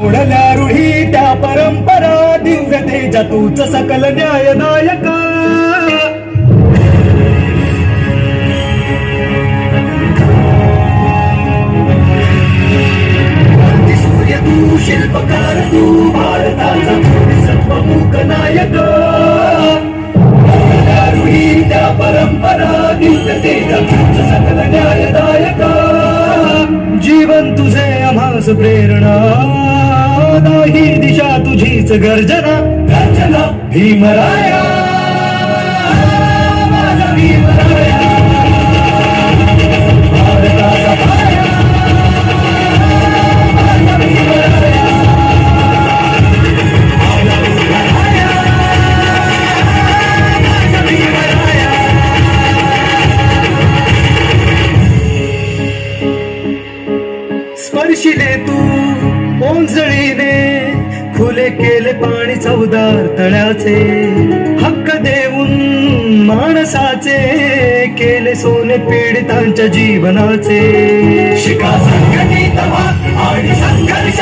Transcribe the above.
ओढल्या रूढी त्या परंपरा दिव्यतेच्या तूच सकल न्यायदायका. सूर्य तू शिल्पकार तू भारताचा सत्वमुख नायक. ओढल्या रूढी त्या परंपरा दिव्यतेच्या तूच सकल न्यायदायका. जीवन तुझे आम्हास प्रेरणा ही दिशा तुझीच गर्जना. गर्जना भीमराया माझा भीमराया भारताचा पाया माझा भीमराया. स्पर्शिले तू ओंजळीने खुले केले पाणी चौदार तळ्याचे. हक्क देऊन माणसाचे केले सोने पीडितांच्या जीवनाचे. शिका संघटित व्हा आणि संघर्ष